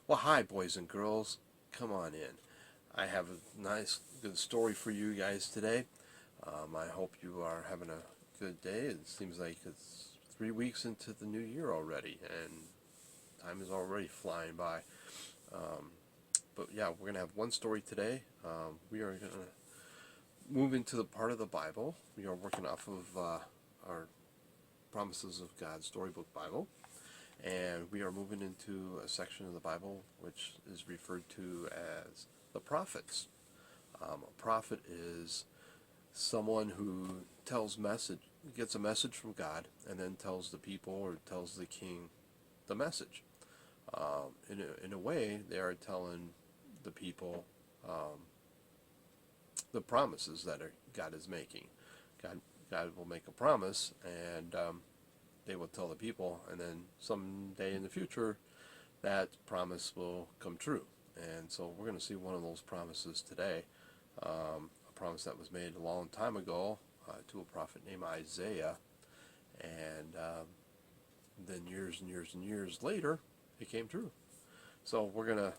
Well, hi, boys and girls. Come on in. I have a nice, good story for you guys today. I hope you are having a good day. It seems like it's 3 weeks into the new year already, and time is already flying by. Um, but yeah, we're going to have one story today. We are going to move into the part of the Bible. We are working off of our Promises of God Storybook Bible. And we are moving into a section of the Bible which is referred to as the prophets. A prophet is someone who gets a message from God, and then tells the people or tells the king the message. In a way, they are telling the people the promises that God is making. God, God will make a promise, and they will tell the people, and then someday in the future, that promise will come true. And so we're going to see one of those promises today, a promise that was made a long time ago to a prophet named Isaiah, and then years and years and years later, it came true. So we're going to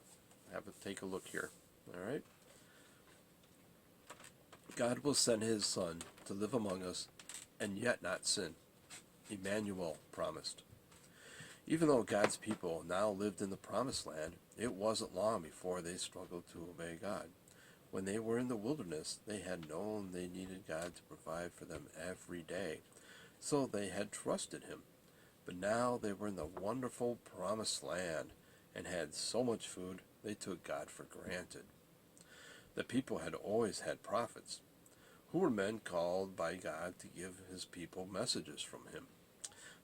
have to take a look here. All right. God will send his son to live among us and yet not sin. Emmanuel promised. Even though God's people now lived in the promised land, it wasn't long before they struggled to obey God. When they were in the wilderness, they had known they needed God to provide for them every day, so they had trusted him. But now they were in the wonderful promised land and had so much food they took God for granted. The people had always had prophets, who were men called by God to give his people messages from him.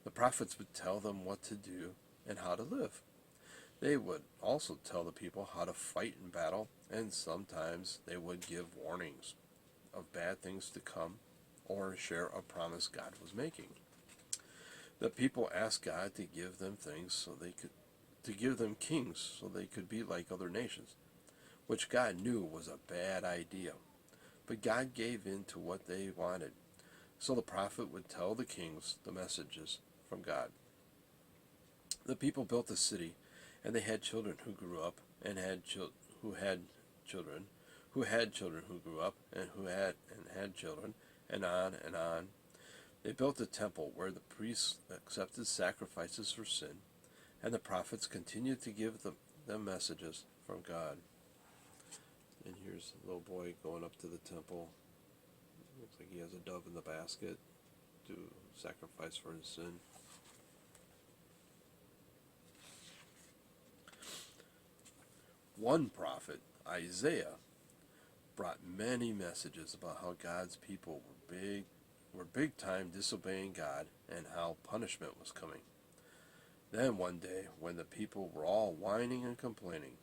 The prophets would tell them what to do and how to live. They would also tell the people how to fight in battle, and sometimes they would give warnings of bad things to come or share a promise God was making. The people asked God to give them to give them kings so they could be like other nations, which God knew was a bad idea. But God gave in to what they wanted. So the prophet would tell the kings the messages from God. The people built a city, and they had children who grew up and who had children, who had children who grew up and had children, and on and on. They built a temple where the priests accepted sacrifices for sin, and the prophets continued to give them messages from God. And here's a little boy going up to the temple. Looks like he has a dove in the basket to sacrifice for his sin. One prophet, Isaiah, brought many messages about how God's people were big time disobeying God and how punishment was coming. Then one day, when the people were all whining and complaining,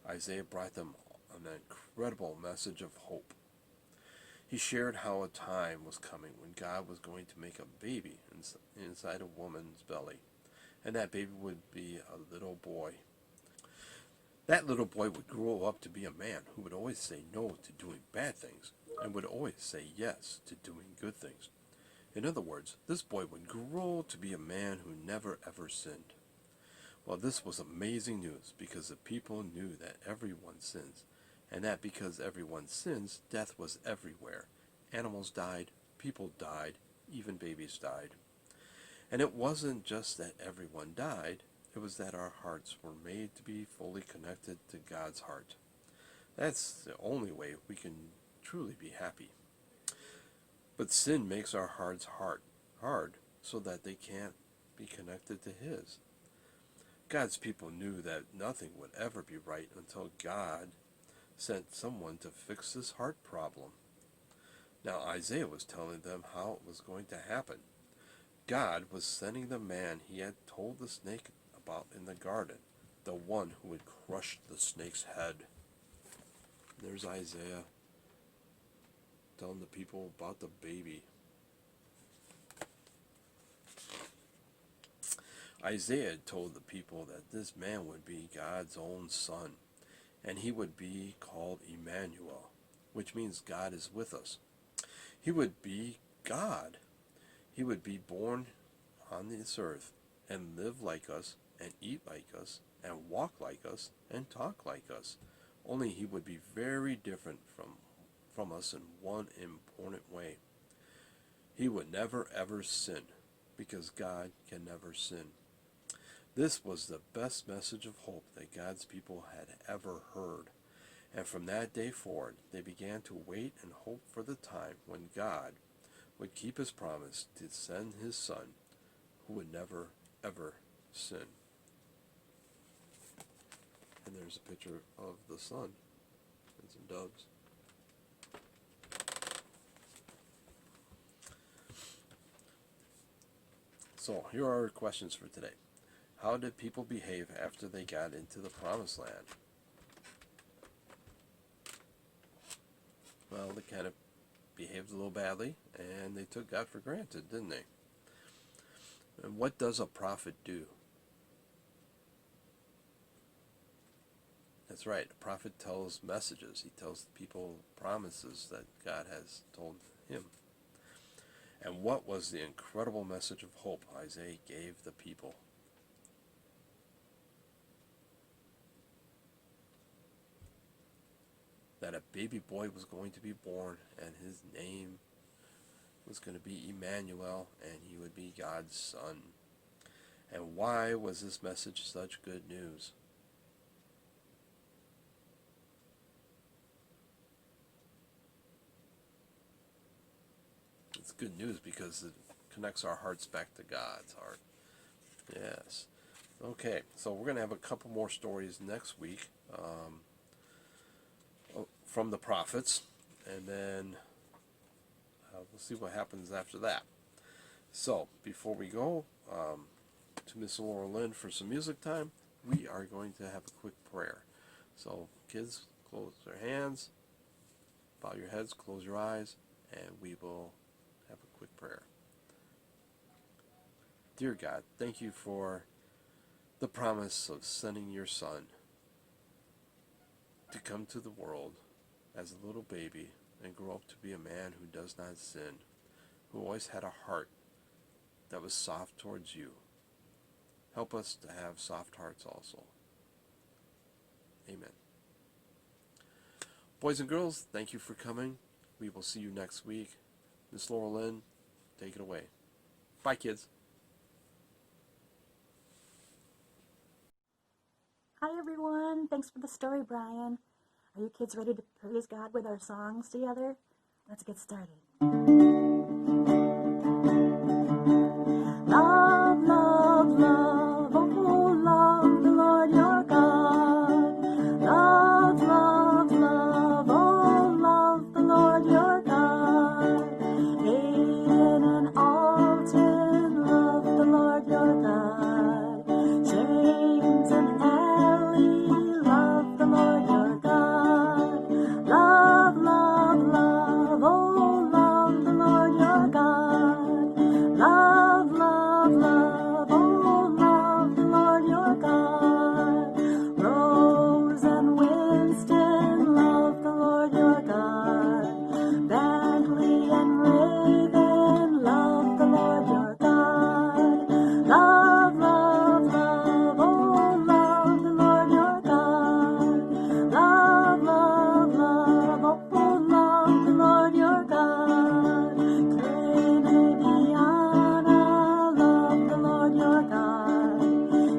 Isaiah brought them an incredible message of hope. He shared how a time was coming when God was going to make a baby inside a woman's belly, and that baby would be a little boy. That little boy would grow up to be a man who would always say no to doing bad things and would always say yes to doing good things. In other words, this boy would grow to be a man who never ever sinned. Well, this was amazing news because the people knew that everyone sins, and that because everyone sins, death was everywhere. Animals died, people died, even babies died. And it wasn't just that everyone died, it was that our hearts were made to be fully connected to God's heart. That's the only way we can truly be happy. But sin makes our hearts hard so that they can't be connected to his. God's people knew that nothing would ever be right until God sent someone to fix this heart problem. Now Isaiah was telling them how it was going to happen. God was sending the man he had told the snake about in the garden, the one who would crush the snake's head. There's Isaiah telling the people about the baby. Isaiah had told the people that this man would be God's own son, and he would be called Emmanuel, which means God is with us. He would be God. He would be born on this earth and live like us and eat like us and walk like us and talk like us. Only he would be very different from us in one important way. He would never ever sin, because God can never sin. This was the best message of hope that God's people had ever heard. And from that day forward, they began to wait and hope for the time when God would keep his promise to send his Son, who would never, ever sin. And there's a picture of the sun and some doves. So here are our questions for today. How did people behave after they got into the promised land? Well, they kind of behaved a little badly, and they took God for granted, didn't they? And what does a prophet do? That's right, a prophet tells messages. He tells people promises that God has told him. And what was the incredible message of hope Isaiah gave the people? That a baby boy was going to be born, and his name was going to be Emmanuel, and he would be God's son. And why was this message such good news? It's good news because it connects our hearts back to God's heart. Yes. Okay, so we're going to have a couple more stories next week from the prophets, and then we'll see what happens after that. So, before we go to Miss Lorilyn for some music time, we are going to have a quick prayer. So, kids, close their hands, bow your heads, close your eyes, and we will have a quick prayer. Dear God, thank you for the promise of sending your Son to come to the world as a little baby and grow up to be a man who does not sin, who always had a heart that was soft towards you. Help us to have soft hearts also. Amen. Boys and girls, thank you for coming. We will see you next week. Miss Lorilyn, take it away. Bye, kids. Hi everyone, thanks for the story, Brian. Are you kids ready to praise God with our songs together? Let's get started. Love, love, love, oh love the Lord your God. Love, love, love, oh love the Lord your God. In an altar, love the Lord your God. James and Ellie, love the Lord your God. Love, love, love, oh love the Lord your God. Love, love, love, oh love the Lord your God. Rose and Winston, love the Lord your God. Bentley and Raven, love the Lord your God. Love, love, love, oh love the Lord your God. Love, love, love, oh love the Lord your God. Trinity, Anna, love the Lord your God.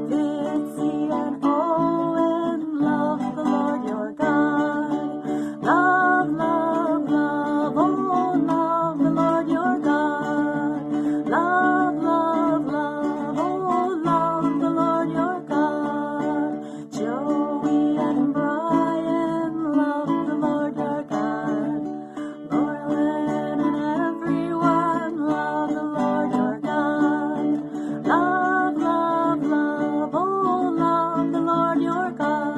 Fitzy and Owen, love the Lord your God. Love, love, love, oh love the Lord your God. Love, love, love, oh love the Lord your God. Joey and Brian, love the Lord your God. Lorilyn and everyone, love the Lord your God. Love, love, love, oh love the Lord your God.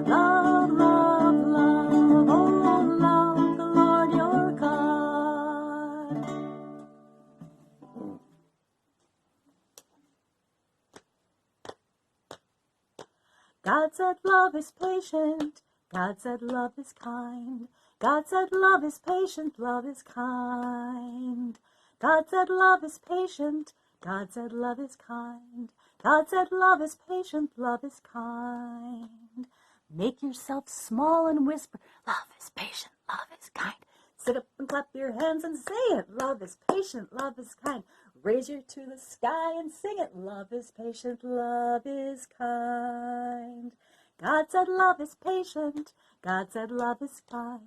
Love, love, love, oh love the Lord your God. God said love is patient. God said love is kind. God said love is patient, love is kind. God said love is patient. God said love is kind. God said love is patient, love is kind. Make yourself small and whisper, love is patient, love is kind. Sit up and clap your hands and say it, love is patient, love is kind. Raise your to the sky and sing it, love is patient, love is kind. God said love is patient, God said love is kind.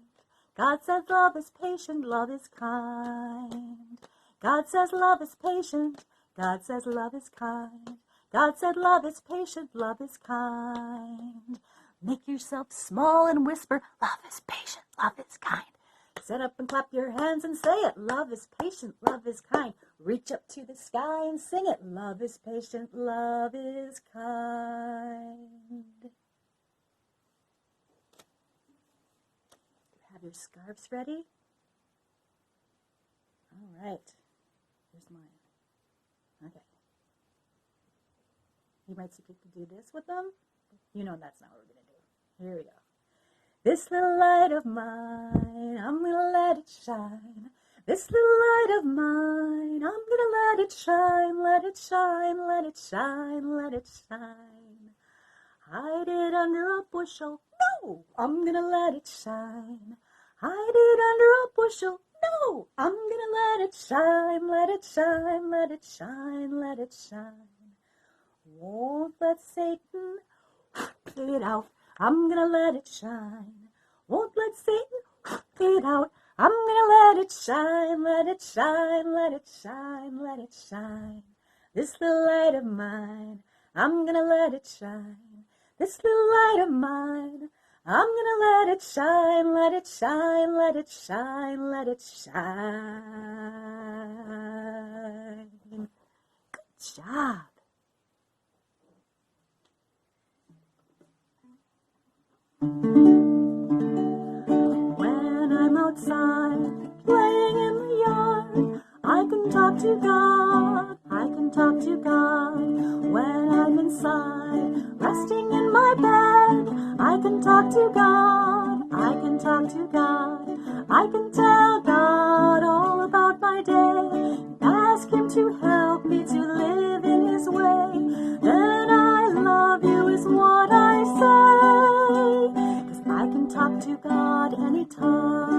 God says love is patient, love is kind. God says love is patient, God says love is kind. God said love is patient, love is kind. Make yourself small and whisper, love is patient, love is kind. Sit up and clap your hands and say it, love is patient, love is kind. Reach up to the sky and sing it, love is patient, love is kind. Have your scarves ready? All right. Here's mine. Okay. You might see people do this with them. You know that's not what we're going to do. Here we go. This little light of mine, I'm going to let it shine. This little light of mine, I'm going to let it shine, let it shine, let it shine, let it shine. Hide it under a bushel. No, I'm going to let it shine. Hide it under a bushel. No, I'm going to let it shine, let it shine, let it shine, let it shine. Won't let Satan put it out. I'm going to let it shine. Won't let Satan put it out. I'm going to let it shine, let it shine, let it shine, let it shine. This little light of mine, I'm going to let it shine. This little light of mine, I'm gonna let it shine, let it shine, let it shine, let it shine. Good job. When I'm outside playing in the yard, I can talk to God, I can talk to God. When I'm inside resting in my bed, I can talk to God, I can talk to God. I can tell God all about my day, ask Him to help me to live in His way. Then I love you is what I say, 'cause I can talk to God anytime.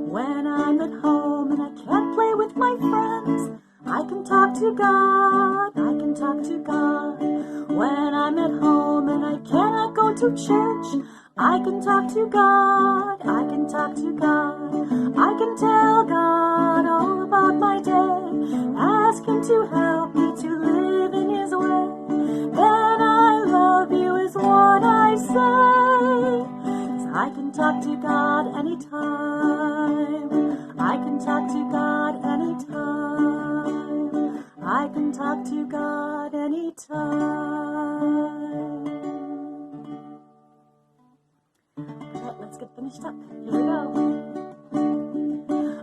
When I'm at home and I can't play with my friends, I can talk to God, I can talk to God. When I'm at home and I cannot go to church, I can talk to God, I can talk to God. I can tell God all about my day, ask Him to help me to live in His way. Then I love you is what I say, 'cause I can talk to God anytime. I can talk to God anytime. I can talk to God anytime. Well, let's get finished up. Here we go.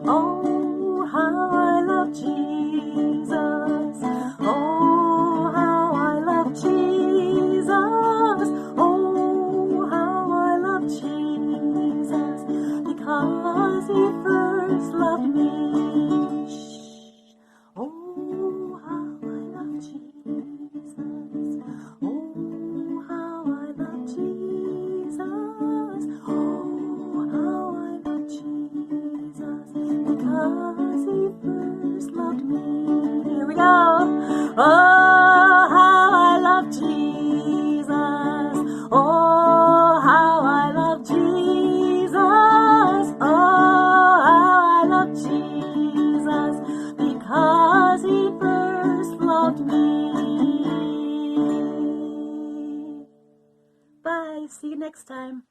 Oh, how I love Jesus. Oh, how I love Jesus. Oh, how I love Jesus. Because He first loved me. Oh, how I love Jesus. Oh, how I love Jesus. Oh, how I love Jesus. Because He first loved me. Here we go. Oh, how I love Jesus. Oh, how I love Jesus. Oh, how I love Jesus. Because He first loved me. Bye. See you next time.